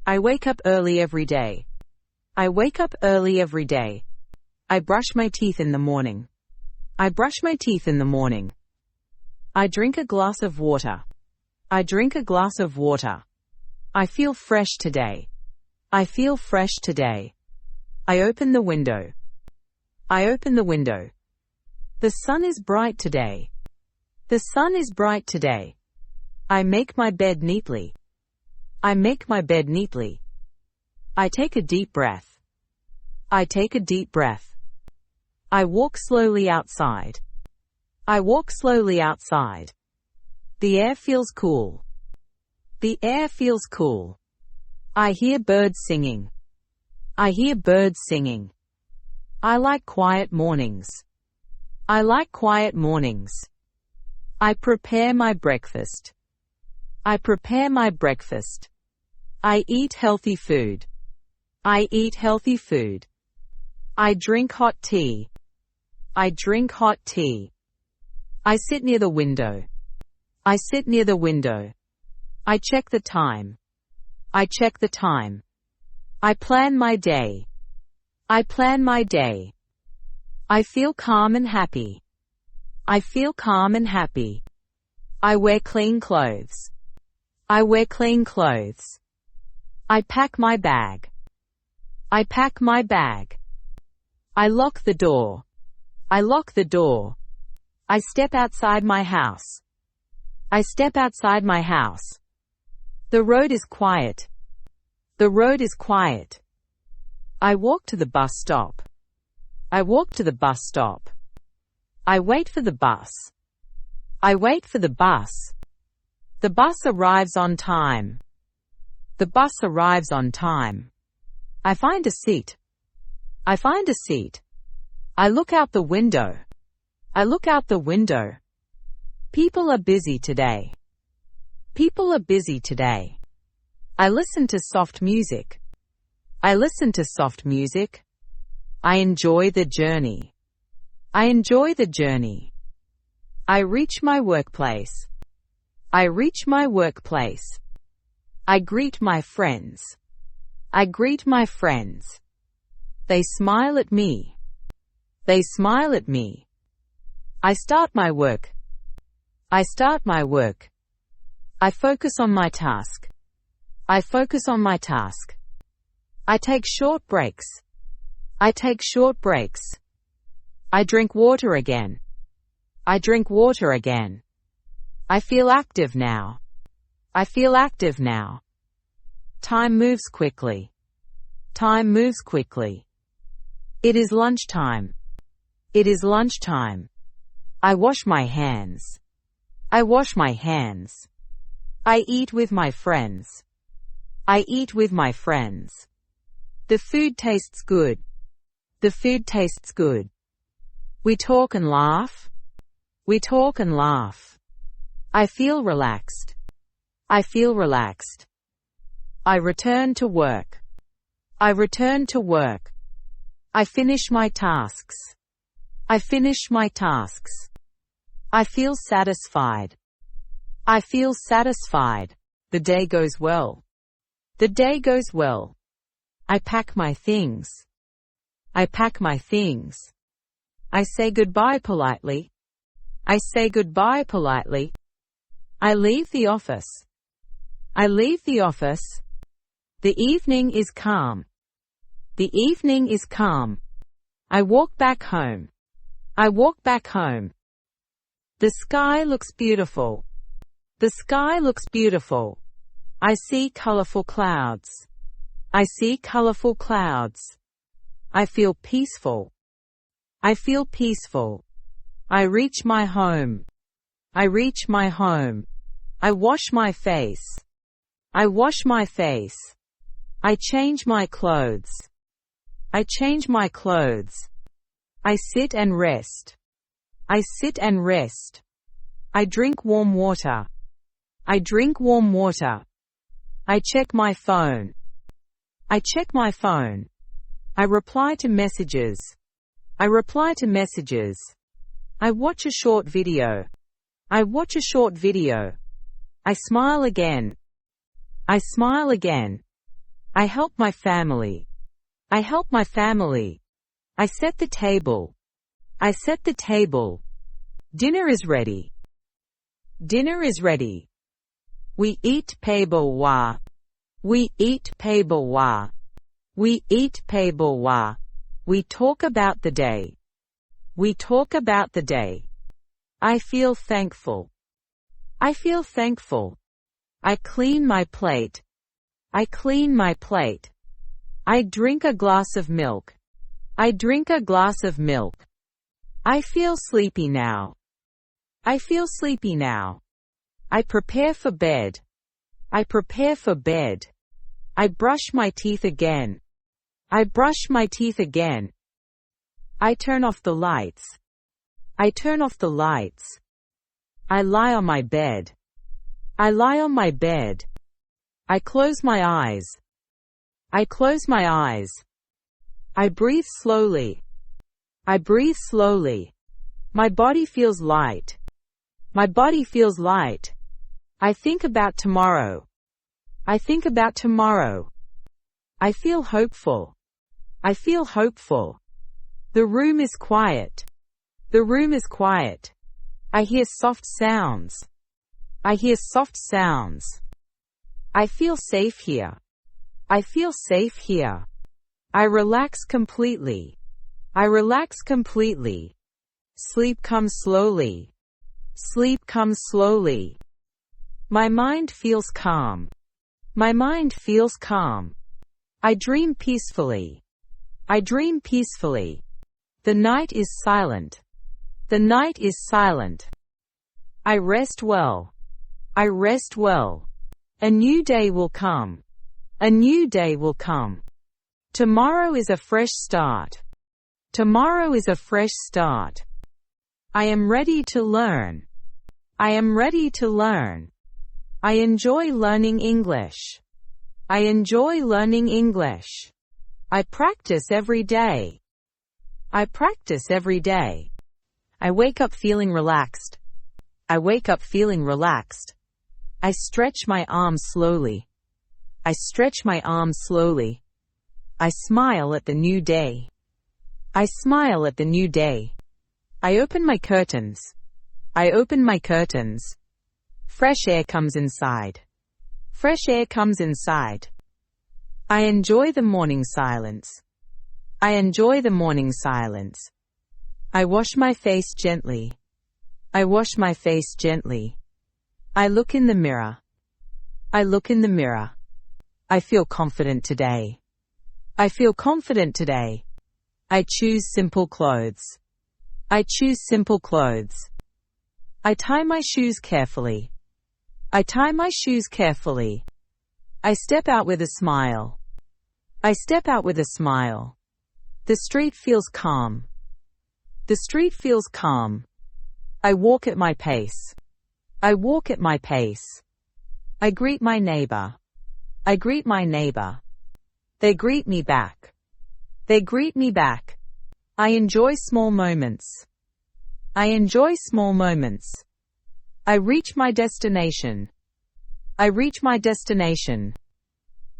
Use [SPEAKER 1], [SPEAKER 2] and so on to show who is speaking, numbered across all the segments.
[SPEAKER 1] I wake up early every day. I wake up early every day. I brush my teeth in the morning. I brush my teeth in the morning. I drink a glass of water. I drink a glass of water. I feel fresh today. I feel fresh today. I open the window. I open the window. The sun is bright today. The sun is bright today. I make my bed neatly. I make my bed neatly. I take a deep breath. I take a deep breath. I walk slowly outside. I walk slowly outside. The air feels cool. The air feels cool. I hear birds singing. I hear birds singing. I like quiet mornings. I like quiet mornings. I prepare my breakfast. I prepare my breakfast. I eat healthy food. I eat healthy food. I drink hot tea. I drink hot tea. I sit near the window. I sit near the window. I check the time. I check the time. I plan my day. I plan my day. I feel calm and happy. I feel calm and happy. I wear clean clothes. I wear clean clothes. I pack my bag. I pack my bag. I lock the door. I lock the door. I step outside my house. I step outside my house. The road is quiet. The road is quiet. I walk to the bus stop. I walk to the bus stop. I wait for the bus. I wait for the bus. The bus arrives on time. The bus arrives on time. I find a seat. I find a seat. I look out the window. I look out the window. People are busy today. People are busy today. I listen to soft music. I listen to soft music. I enjoy the journey. I enjoy the journey. I reach my workplace. I reach my workplace. I greet my friends. I greet my friends. They smile at me. They smile at me. I start my work. I start my work. I focus on my task. I focus on my task. I take short breaks. I take short breaks. I drink water again. I drink water again. I feel active now. I feel active now. Time moves quickly. Time moves quickly. It is lunchtime. It is lunchtime. I wash my hands. I wash my hands. I eat with my friends. I eat with my friends. The food tastes good. The food tastes good. We talk and laugh. We talk and laugh. I feel relaxed. I feel relaxed. I return to work. I return to work. I finish my tasks. I finish my tasks. I feel satisfied. I feel satisfied. The day goes well. The day goes well. I pack my things. I pack my things. I say goodbye politely. I say goodbye politely. I leave the office. I leave the office. The evening is calm. The evening is calm. I walk back home. I walk back home. The sky looks beautiful. The sky looks beautiful. I see colorful clouds. I see colorful clouds. I feel peaceful. I feel peaceful. I reach my home. I reach my home. I wash my face. I wash my face. I change my clothes. I change my clothes. I sit and rest. I sit and rest. I drink warm water. I drink warm water. I check my phone. I check my phone. I reply to messages. I reply to messages. I watch a short video. I watch a short video. I smile again. I smile again. I help my family. I help my family. I set the table. I set the table. Dinner is ready. Dinner is ready. We eat paperwa. We eat paperwa. We eat paperwa. We talk about the day. We talk about the day. I feel thankful. I feel thankful. I clean my plate. I clean my plate. I drink a glass of milk. I drink a glass of milk. I feel sleepy now. I feel sleepy now. I prepare for bed. I prepare for bed. I brush my teeth again. I brush my teeth again. I turn off the lights. I turn off the lights. I lie on my bed. I lie on my bed. I close my eyes. I close my eyes. I breathe slowly. I breathe slowly. My body feels light. My body feels light. I think about tomorrow. I think about tomorrow. I feel hopeful. I feel hopeful. The room is quiet. The room is quiet. I hear soft sounds. I hear soft sounds. I feel safe here. I feel safe here. I relax completely. I relax completely. Sleep comes slowly. Sleep comes slowly. My mind feels calm. My mind feels calm. I dream peacefully. I dream peacefully. The night is silent. The night is silent. I rest well. I rest well. A new day will come. A new day will come. Tomorrow is a fresh start. Tomorrow is a fresh start. I am ready to learn. I am ready to learn. I enjoy learning English. I enjoy learning English. I practice every day. I practice every day. I wake up feeling relaxed. I wake up feeling relaxed. I stretch my arms slowly. I stretch my arms slowly. I smile at the new day. I smile at the new day. I open my curtains. I open my curtains. Fresh air comes inside. Fresh air comes inside. I enjoy the morning silence. I enjoy the morning silence. I wash my face gently. I wash my face gently. I look in the mirror. I look in the mirror. I feel confident today. I feel confident today. I choose simple clothes. I choose simple clothes. I tie my shoes carefully. I tie my shoes carefully. I step out with a smile. I step out with a smile. The street feels calm. The street feels calm. I walk at my pace. I walk at my pace. I greet my neighbor. I greet my neighbor. They greet me back. They greet me back. I enjoy small moments. I enjoy small moments. I reach my destination. I reach my destination.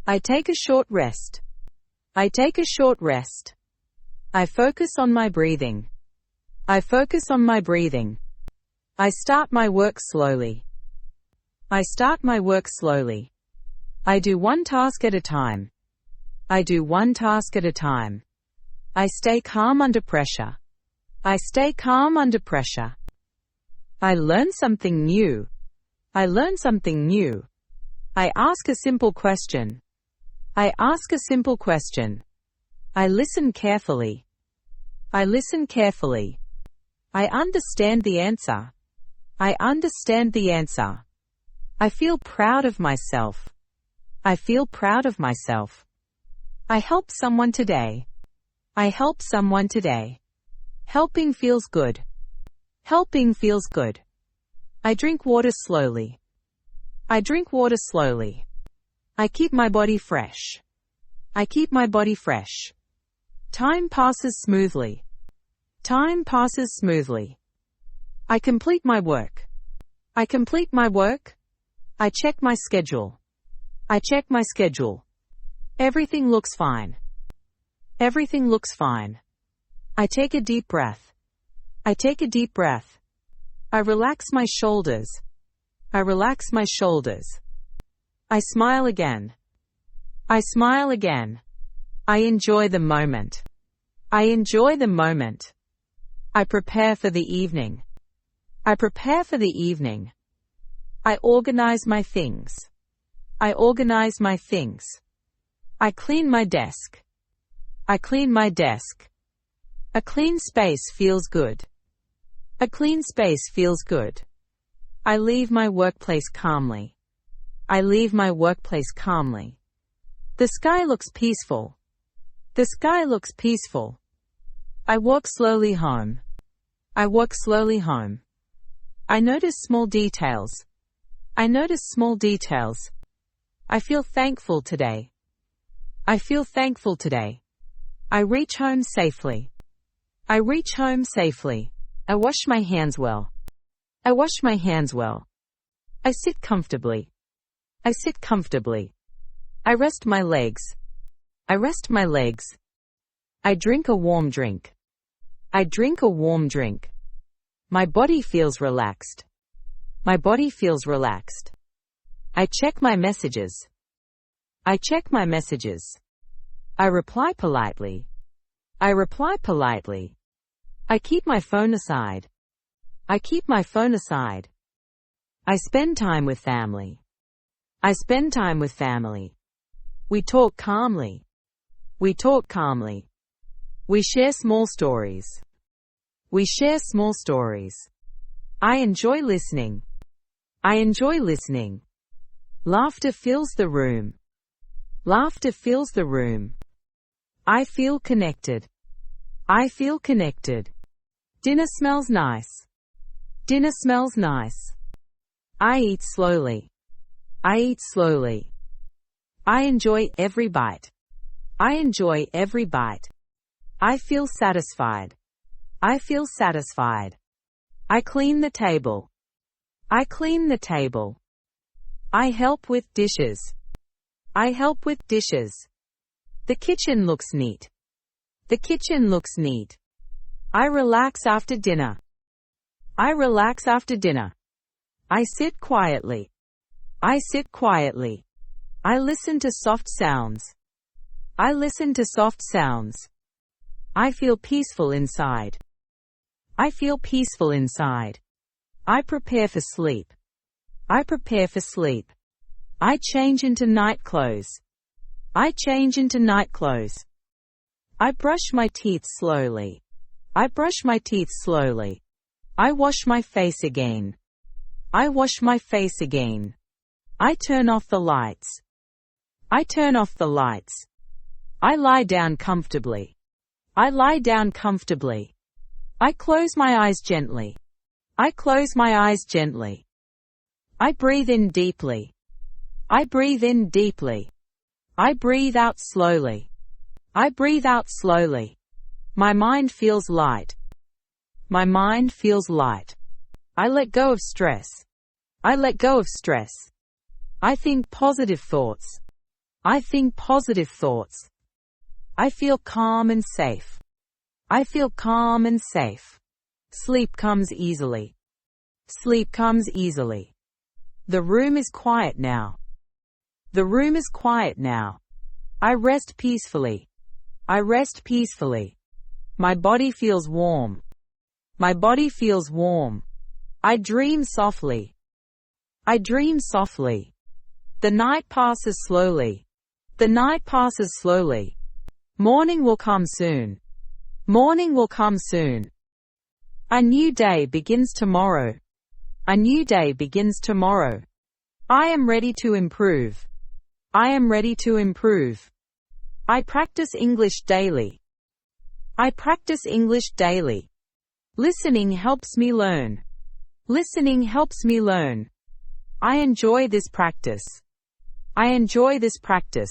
[SPEAKER 1] I take a short rest. I take a short rest. I focus on my breathing. I focus on my breathing. I start my work slowly. I start my work slowly. I do one task at a time. I do one task at a time. I stay calm under pressure. I stay calm under pressure. I learn something new. I learn something new. I ask a simple question. I ask a simple question. I listen carefully. I listen carefully. I understand the answer. I understand the answer. I feel proud of myself. I feel proud of myself. I help someone today. I help someone today. Helping feels good. Helping feels good. I drink water slowly. I drink water slowly. I keep my body fresh. I keep my body fresh. Time passes smoothly. Time passes smoothly. I complete my work. I complete my work. I check my schedule. I check my schedule. Everything looks fine. Everything looks fine. I take a deep breath. I take a deep breath. I relax my shoulders. I relax my shoulders. I smile again. I smile again. I enjoy the moment. I enjoy the moment. I prepare for the evening. I prepare for the evening. I organize my things. I organize my things. I clean my desk. I clean my desk. A clean space feels good. A clean space feels good. I leave my workplace calmly. I leave my workplace calmly. The sky looks peaceful. The sky looks peaceful. I walk slowly home. I walk slowly home. I notice small details. I notice small details. I feel thankful today. I feel thankful today. I reach home safely. I reach home safely. I wash my hands well. I wash my hands well. I sit comfortably. I sit comfortably. I rest my legs. I rest my legs. I drink a warm drink. I drink a warm drink. My body feels relaxed. My body feels relaxed. I check my messages. I check my messages. I reply politely. I reply politely. I keep my phone aside. I keep my phone aside. I spend time with family. I spend time with family. We talk calmly. We talk calmly. We share small stories. We share small stories. I enjoy listening. I enjoy listening. Laughter fills the room. Laughter fills the room. I feel connected. I feel connected. Dinner smells nice. Dinner smells nice. I eat slowly. I eat slowly. I enjoy every bite. I enjoy every bite. I feel satisfied. I feel satisfied. I clean the table. I clean the table. I help with dishes. I help with dishes. The kitchen looks neat. The kitchen looks neat. I relax after dinner. I relax after dinner. I sit quietly. I sit quietly. I listen to soft sounds. I listen to soft sounds. I feel peaceful inside. I feel peaceful inside. I prepare for sleep. I prepare for sleep. I change into night clothes. I change into night clothes. I brush my teeth slowly. I brush my teeth slowly. I wash my face again. I wash my face again. I turn off the lights. I turn off the lights. I lie down comfortably. I lie down comfortably. I close my eyes gently. I close my eyes gently. I breathe in deeply. I breathe in deeply. I breathe out slowly. I breathe out slowly. My mind feels light. My mind feels light. I let go of stress. I let go of stress. I think positive thoughts. I think positive thoughts. I feel calm and safe. I feel calm and safe. Sleep comes easily. Sleep comes easily. The room is quiet now. The room is quiet now. I rest peacefully. I rest peacefully. My body feels warm. My body feels warm. I dream softly. I dream softly. The night passes slowly. The night passes slowly. Morning will come soon. Morning will come soon. A new day begins tomorrow. A new day begins tomorrow. I am ready to improve. I am ready to improve. I practice English daily. I practice English daily. Listening helps me learn. Listening helps me learn. I enjoy this practice. I enjoy this practice.